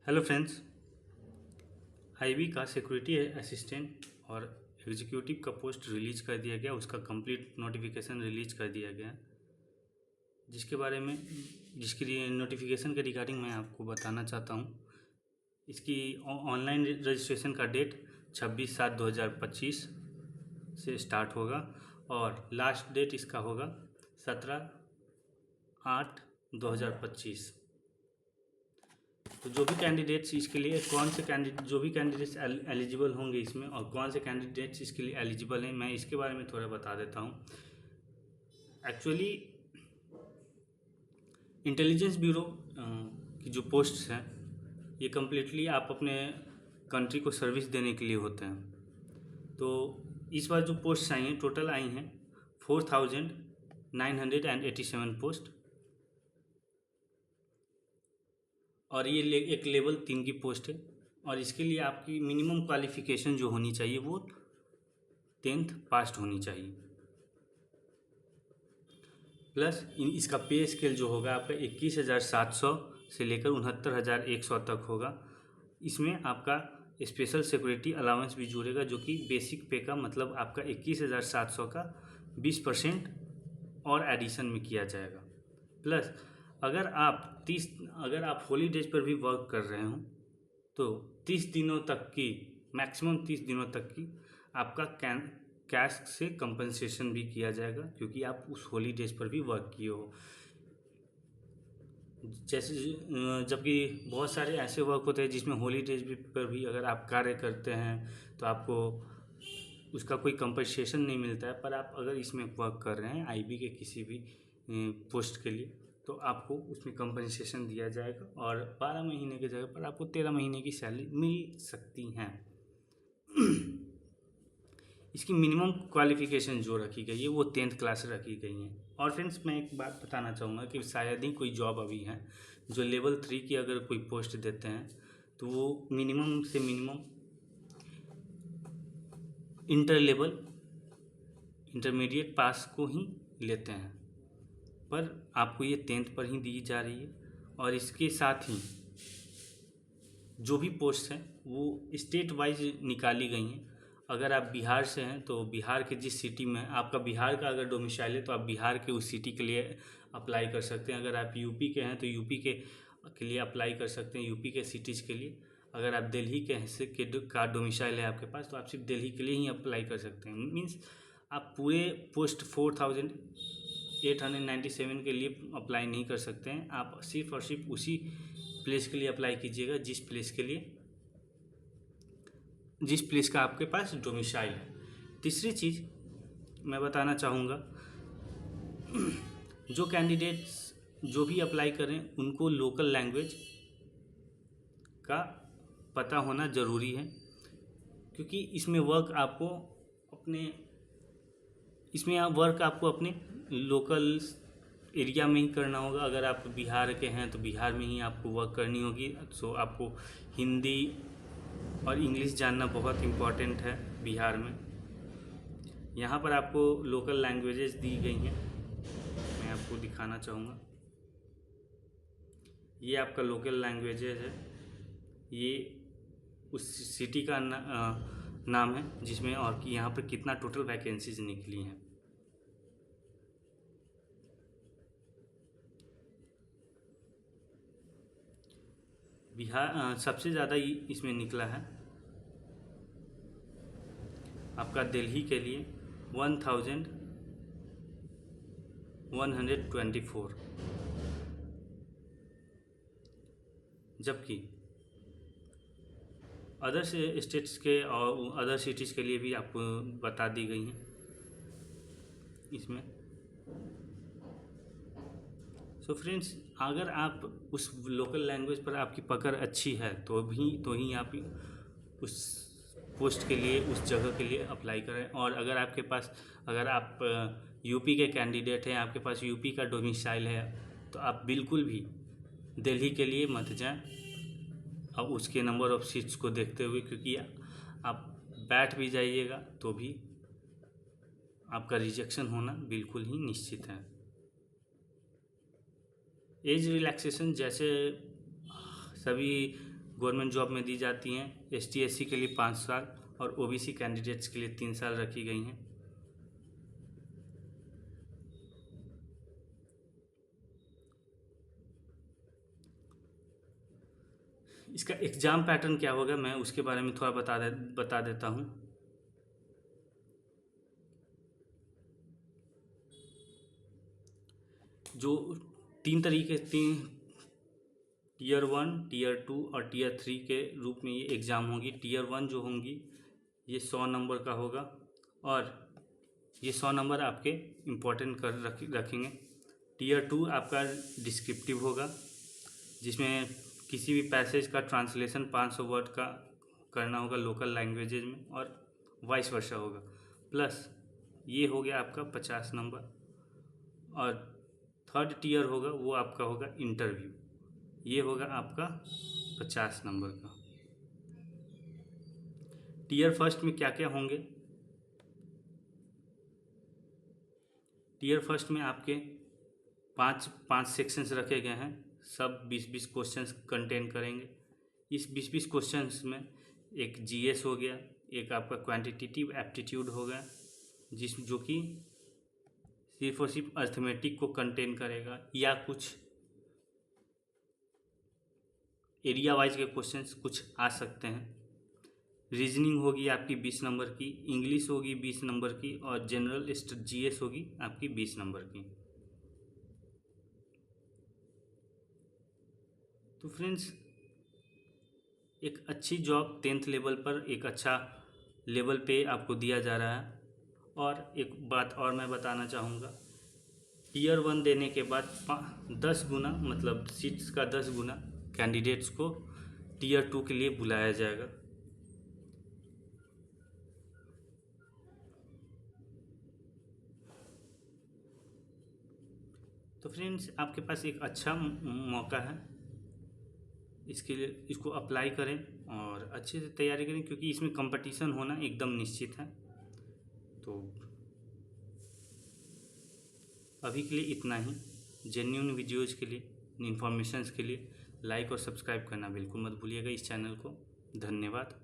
Hello friends. IB का security assistant और executive का पोस्ट रिलीज कर दिया गया, उसका कंप्लीट नोटिफिकेशन रिलीज कर दिया गया, जिसके बारे में जिसके लिए नोटिफिकेशन के रिगार्डिंग मैं आपको बताना चाहता हूँ। इसकी ऑनलाइन रजिस्ट्रेशन का डेट 26/7/2025 से स्टार्ट होगा और लास्ट डेट इसका होगा 17/8/2025। तो जो भी कैंडिडेट्स इसके लिए जो भी कैंडिडेट्स एलिजिबल होंगे इसमें और कौन से कैंडिडेट्स इसके लिए एलिजिबल हैं, मैं इसके बारे में थोड़ा बता देता हूँ। एक्चुअली इंटेलिजेंस ब्यूरो की जो पोस्ट्स हैं ये कम्प्लीटली आप अपने कंट्री को सर्विस देने के लिए होते हैं। तो इस बार जो पोस्ट्स आई हैं, टोटल आई हैं 4987 पोस्ट, और ये एक लेवल 3 की पोस्ट है। और इसके लिए आपकी मिनिमम क्वालिफ़िकेशन जो होनी चाहिए वो 10th पास्ड होनी चाहिए। प्लस इसका पे स्केल जो होगा आपका 21,700 से लेकर 69,100 तक होगा। इसमें आपका स्पेशल सिक्योरिटी अलाउंस भी जुड़ेगा, जो कि बेसिक पे का मतलब आपका 21,700 का 20% और एडिशन में किया जाएगा। प्लस अगर आप हॉलीडेज पर भी वर्क कर रहे हो तो 30 दिनों तक की, मैक्सिमम 30 दिनों तक की आपका कैश से कंपनसेशन भी किया जाएगा, क्योंकि आप उस हॉलीडेज पर भी वर्क किए हो। जैसे जबकि बहुत सारे ऐसे वर्क होते हैं जिसमें हॉलीडेज पर भी अगर आप कार्य करते हैं तो आपको उसका कोई कंपनसेशन नहीं मिलता है। पर आप अगर इसमें वर्क कर रहे हैं आईबी के किसी भी पोस्ट के लिए, तो आपको उसमें कंपनसेशन दिया जाएगा और 12 महीने की जगह पर आपको 13 महीने की सैलरी मिल सकती हैं। इसकी मिनिमम क्वालिफ़िकेशन जो रखी गई है वो 10th क्लास रखी गई है। और फ्रेंड्स, मैं एक बात बताना चाहूँगा कि शायद ही कोई जॉब अभी है जो लेवल 3 की अगर कोई पोस्ट देते हैं तो वो मिनिमम से मिनिमम इंटरमीडिएट पास को ही लेते हैं, पर आपको ये 10th पर ही दी जा रही है। और इसके साथ ही जो भी पोस्ट हैं वो स्टेट वाइज निकाली गई हैं। अगर आप बिहार से हैं तो बिहार के जिस सिटी में आपका बिहार का अगर डोमिसाइल है तो आप बिहार के उस सिटी के लिए अप्लाई कर सकते हैं। अगर आप यूपी के हैं तो यूपी के लिए अप्लाई कर सकते हैं, यूपी के सिटीज़ के लिए। अगर आप दिल्ली का डोमिसाइल है आपके पास तो आप सिर्फ दिल्ली के लिए ही अप्लाई कर सकते हैं। मीन्स आप पूरे पोस्ट 4897 के लिए अप्लाई नहीं कर सकते हैं। आप सिर्फ और सिर्फ उसी प्लेस के लिए अप्लाई कीजिएगा जिस प्लेस का आपके पास डोमिसाइल है। तीसरी चीज़ मैं बताना चाहूँगा, जो कैंडिडेट्स जो भी अप्लाई करें उनको लोकल लैंग्वेज का पता होना ज़रूरी है, क्योंकि इसमें वर्क आपको अपने लोकल एरिया में ही करना होगा। अगर आप बिहार के हैं तो बिहार में ही आपको वर्क करनी होगी। सो आपको हिंदी और इंग्लिश जानना बहुत इम्पॉर्टेंट है बिहार में। यहाँ पर आपको लोकल लैंग्वेजेस दी गई हैं, मैं आपको दिखाना चाहूँगा। ये आपका लोकल लैंग्वेजेस है, ये उस सिटी का नाम है जिसमें, और कि यहाँ पर कितना टोटल वैकेंसीज निकली हैं। बिहार सबसे ज़्यादा इसमें निकला है आपका दिल्ली के लिए 1124, जबकि अदर स्टेट्स के और अदर सिटीज़ के लिए भी आपको बता दी गई हैं इसमें। सो फ्रेंड्स, अगर आप उस लोकल लैंग्वेज पर आपकी पकड़ अच्छी है तो ही आप उस पोस्ट के लिए, उस जगह के लिए अप्लाई करें। और अगर आप यूपी के कैंडिडेट हैं, आपके पास यूपी का डोमिसाइल है, तो आप बिल्कुल भी दिल्ली के लिए मत जाएं अब उसके नंबर ऑफ़ सीट्स को देखते हुए, क्योंकि आप बैठ भी जाइएगा तो भी आपका रिजेक्शन होना बिल्कुल ही निश्चित है। एज रिलैक्सेशन जैसे सभी गवर्नमेंट जॉब में दी जाती हैं। ST SC के लिए 5 साल और OBC कैंडिडेट्स के लिए 3 साल रखी गई हैं। इसका एग्ज़ाम पैटर्न क्या होगा मैं उसके बारे में थोड़ा बता देता हूँ। जो 3 Tier 1, Tier 2 और Tier 3 के रूप में ये एग्ज़ाम होगी। Tier 1 जो होंगी ये 100 नंबर का होगा और ये 100 नंबर आपके इम्पोर्टेंट रखेंगे। Tier 2 आपका डिस्क्रिप्टिव होगा, जिसमें किसी भी पैसेज का ट्रांसलेशन 500 वर्ड का करना होगा लोकल लैंग्वेजेज में और वाइस वर्सा होगा। प्लस ये हो गया आपका 50 नंबर। और 3rd टियर होगा वो आपका होगा इंटरव्यू, ये होगा आपका 50 नंबर का। टियर 1 में क्या क्या होंगे? टियर 1 में आपके पाँच सेक्शंस रखे गए हैं, सब 20-20 क्वेश्चंस कंटेन करेंगे। इस 20-20 क्वेश्चंस में एक GS हो गया, एक आपका क्वांटिटेटिव एप्टीट्यूड हो गया जो कि सिर्फ और सिर्फ अर्थमेटिक को कंटेन करेगा, या कुछ एरिया वाइज के क्वेश्चंस कुछ आ सकते हैं। रीजनिंग होगी आपकी 20 नंबर की, इंग्लिश होगी 20 नंबर की और जनरल GS होगी आपकी 20 नंबर की। तो फ्रेंड्स, एक अच्छी जॉब 10th लेवल पर एक अच्छा लेवल पे आपको दिया जा रहा है। और एक बात और मैं बताना चाहूँगा, Tier 1 देने के बाद 10 गुना मतलब सीट्स का 10 गुना कैंडिडेट्स को Tier 2 के लिए बुलाया जाएगा। तो फ्रेंड्स, आपके पास एक अच्छा मौका है, इसके लिए इसको अप्लाई करें और अच्छे से तैयारी करें, क्योंकि इसमें कंपटीशन होना एकदम निश्चित है। तो अभी के लिए इतना ही। जेन्युइन वीडियोज़ के लिए, इन्फॉर्मेशंस के लिए लाइक और सब्सक्राइब करना बिल्कुल मत भूलिएगा इस चैनल को। धन्यवाद।